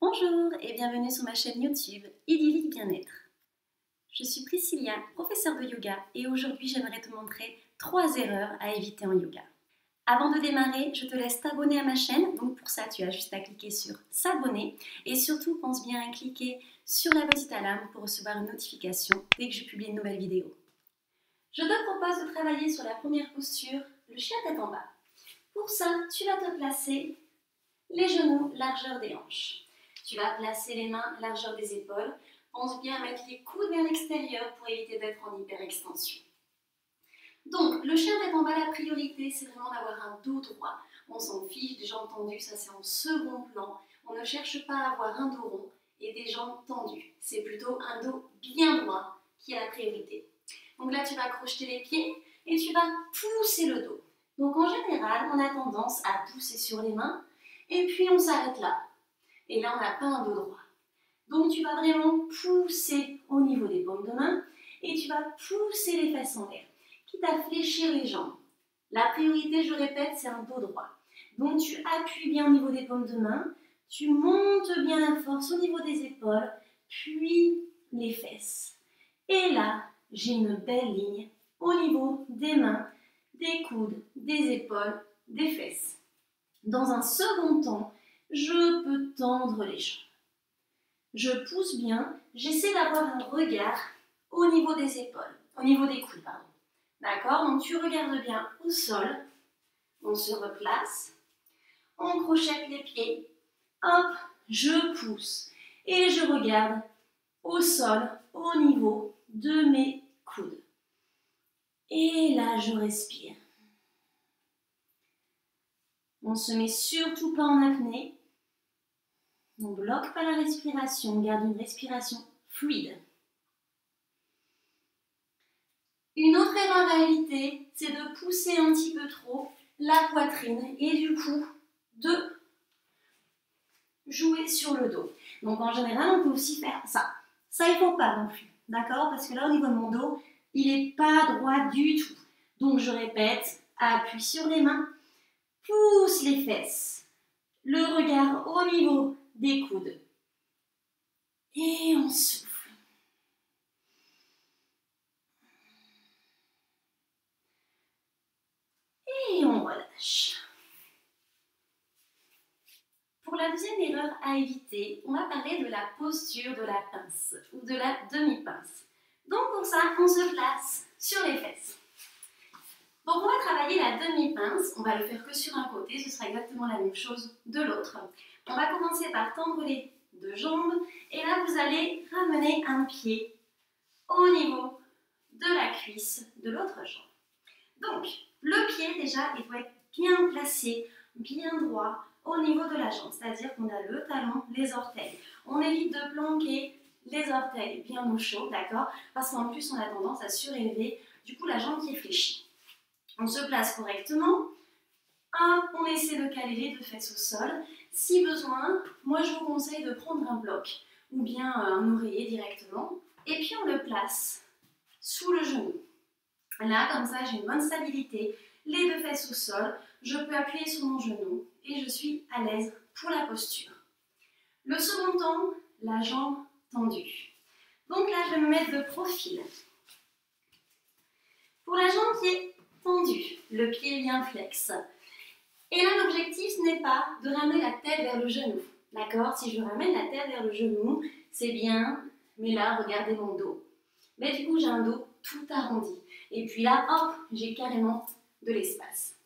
Bonjour et bienvenue sur ma chaîne YouTube Idyllique Bien-être. Je suis Priscilla, professeure de yoga et aujourd'hui j'aimerais te montrer 3 erreurs à éviter en yoga. Avant de démarrer, je te laisse t'abonner à ma chaîne, donc pour ça tu as juste à cliquer sur s'abonner et surtout pense bien à cliquer sur la petite alarme pour recevoir une notification dès que je publie une nouvelle vidéo. Je te propose de travailler sur la première posture, le chien tête en bas. Pour ça, tu vas te placer les genoux largeur des hanches. Tu vas placer les mains largeur des épaules. Pense bien à mettre les coudes vers l'extérieur pour éviter d'être en hyperextension. Donc, le chien tête en bas, la priorité, c'est vraiment d'avoir un dos droit. On s'en fiche des jambes tendues, ça c'est en second plan. On ne cherche pas à avoir un dos rond et des jambes tendues. C'est plutôt un dos bien droit qui est la priorité. Donc là, tu vas crocheter les pieds et tu vas pousser le dos. Donc en général, on a tendance à pousser sur les mains et puis on s'arrête là. Et là, on n'a pas un dos droit. Donc, tu vas vraiment pousser au niveau des paumes de main et tu vas pousser les fesses en l'air, quitte à fléchir les jambes. La priorité, je répète, c'est un dos droit. Donc, tu appuies bien au niveau des paumes de main, tu montes bien la force au niveau des épaules, puis les fesses. Et là, j'ai une belle ligne au niveau des mains, des coudes, des épaules, des fesses. Dans un second temps, je peux tendre les jambes. Je pousse bien, j'essaie d'avoir un regard au niveau des épaules, au niveau des coudes, pardon. D'accord? Donc tu regardes bien au sol, on se replace, on crochette les pieds, hop, je pousse et je regarde au sol, au niveau de mes coudes. Et là, je respire. On ne se met surtout pas en apnée. On ne bloque pas la respiration, on garde une respiration fluide. Une autre erreur à éviter, c'est de pousser un petit peu trop la poitrine et du coup de jouer sur le dos. Donc en général, on peut aussi faire ça. Ça, il ne faut pas non plus, d'accord? Parce que là, au niveau de mon dos, il n'est pas droit du tout. Donc je répète, appuie sur les mains, pousse les fesses, le regard au niveau des coudes. Et on souffle. Et on relâche. Pour la deuxième erreur à éviter, on va parler de la posture de la pince ou de la demi-pince. Donc pour ça, on se place sur les fesses. Donc on va travailler la demi-pince, on va le faire que sur un côté, ce sera exactement la même chose de l'autre. On va commencer par tendre les deux jambes et là vous allez ramener un pied au niveau de la cuisse de l'autre jambe. Donc le pied déjà, il faut être bien placé, bien droit au niveau de la jambe, c'est-à-dire qu'on a le talon, les orteils. On évite de planquer les orteils bien au chaud, d'accord? Parce qu'en plus on a tendance à surélever du coup la jambe qui est fléchie. On se place correctement. On essaie de caler les deux fesses au sol. Si besoin, moi je vous conseille de prendre un bloc ou bien un oreiller directement. Et puis on le place sous le genou. Là, comme ça, j'ai une bonne stabilité. Les deux fesses au sol. Je peux appuyer sur mon genou et je suis à l'aise pour la posture. Le second temps, la jambe tendue. Donc là, je vais me mettre de profil. Pour la jambe qui est tendue, le pied bien flex. Et là, l'objectif, ce n'est pas de ramener la tête vers le genou. D'accord? Si je ramène la tête vers le genou, c'est bien, mais là, regardez mon dos. Mais du coup, j'ai un dos tout arrondi. Et puis là, hop, j'ai carrément de l'espace.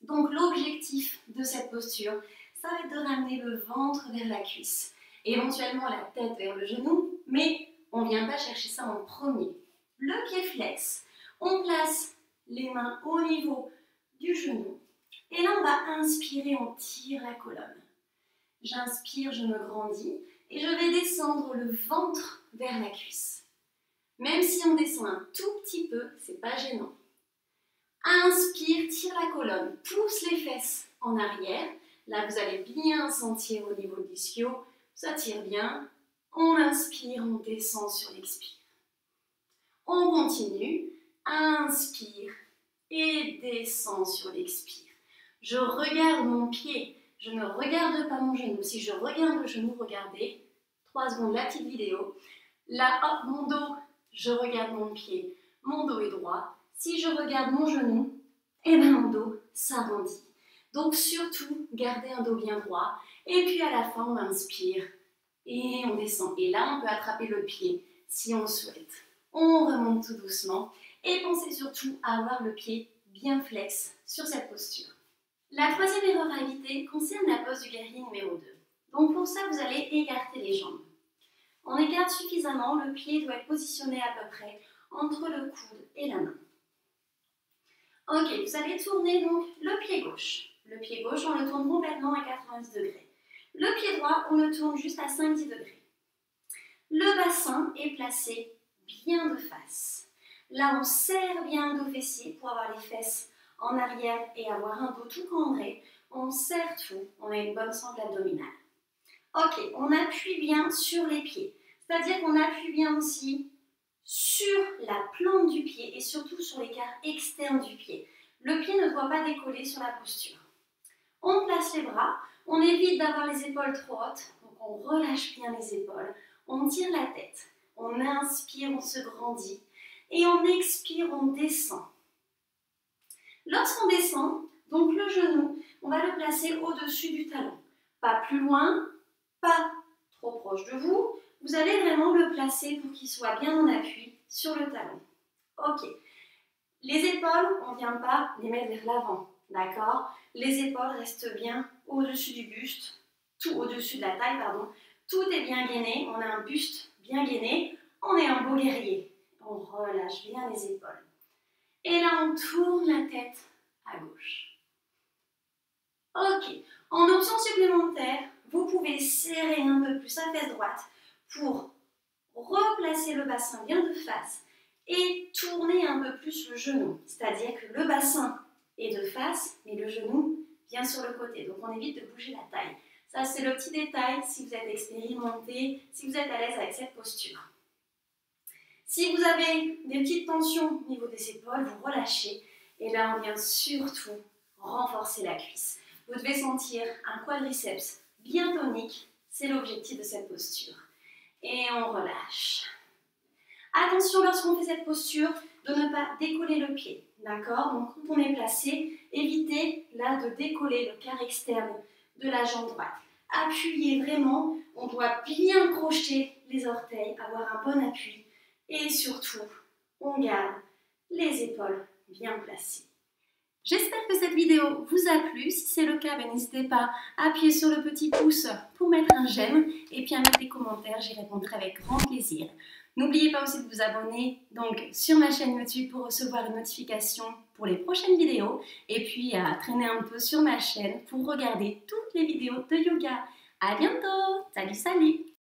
Donc, l'objectif de cette posture, ça va être de ramener le ventre vers la cuisse. Éventuellement, la tête vers le genou, mais on ne vient pas chercher ça en premier. Le pied flex. On place les mains au niveau du genou. Et là, on va inspirer, on tire la colonne. J'inspire, je me grandis et je vais descendre le ventre vers la cuisse. Même si on descend un tout petit peu, c'est pas gênant. Inspire, tire la colonne, pousse les fesses en arrière. Là, vous allez bien sentir au niveau de l'ischio, ça tire bien. On inspire, on descend sur l'expire. On continue, inspire et descend sur l'expire. Je regarde mon pied, je ne regarde pas mon genou. Si je regarde le genou, regardez, 3 secondes, la petite vidéo. Là, hop, mon dos, je regarde mon pied, mon dos est droit. Si je regarde mon genou, et bien mon dos s'arrondit. Donc surtout, gardez un dos bien droit. Et puis à la fin, on inspire et on descend. Et là, on peut attraper le pied si on le souhaite. On remonte tout doucement. Et pensez surtout à avoir le pied bien flex sur cette posture. La troisième erreur à éviter concerne la pose du guerrier numéro 2. Donc pour ça, vous allez écarter les jambes. On écarte suffisamment, le pied doit être positionné à peu près entre le coude et la main. Ok, vous allez tourner donc le pied gauche. Le pied gauche, on le tourne complètement à 90 degrés. Le pied droit, on le tourne juste à 5-10 degrés. Le bassin est placé bien de face. Là, on serre bien le dos fessier pour avoir les fesses en arrière et avoir un dos tout cambré. On serre tout, on a une bonne sangle abdominale. Ok, on appuie bien sur les pieds. C'est-à-dire qu'on appuie bien aussi sur la plante du pied et surtout sur l'écart externe du pied. Le pied ne doit pas décoller sur la posture. On place les bras, on évite d'avoir les épaules trop hautes, donc on relâche bien les épaules, on tire la tête, on inspire, on se grandit et on expire, on descend. Lorsqu'on descend, donc le genou, on va le placer au-dessus du talon. Pas plus loin, pas trop proche de vous. Vous allez vraiment le placer pour qu'il soit bien en appui sur le talon. Ok. Les épaules, on ne vient pas les mettre vers l'avant, d'accord? Les épaules restent bien au-dessus du buste, tout au-dessus de la taille, pardon. Tout est bien gainé, on a un buste bien gainé, on est un beau guerrier. On relâche bien les épaules. Et là, on tourne la tête à gauche. Ok. En option supplémentaire, vous pouvez serrer un peu plus la fesse droite pour replacer le bassin bien de face et tourner un peu plus le genou. C'est-à-dire que le bassin est de face, mais le genou vient sur le côté. Donc on évite de bouger la taille. Ça, c'est le petit détail si vous êtes expérimenté, si vous êtes à l'aise avec cette posture. Si vous avez des petites tensions au niveau des épaules, vous relâchez. Et là, on vient surtout renforcer la cuisse. Vous devez sentir un quadriceps bien tonique. C'est l'objectif de cette posture. Et on relâche. Attention lorsqu'on fait cette posture de ne pas décoller le pied. D'accord? Donc quand on est placé, évitez là de décoller le quart externe de la jambe droite. Appuyez vraiment, on doit bien crocheter les orteils, avoir un bon appui. Et surtout, on garde les épaules bien placées. J'espère que cette vidéo vous a plu. Si c'est le cas, n'hésitez pas à appuyer sur le petit pouce pour mettre un j'aime et puis à mettre des commentaires, j'y répondrai avec grand plaisir. N'oubliez pas aussi de vous abonner donc sur ma chaîne YouTube pour recevoir une notification pour les prochaines vidéos et puis à traîner un peu sur ma chaîne pour regarder toutes les vidéos de yoga. À bientôt! Salut, salut!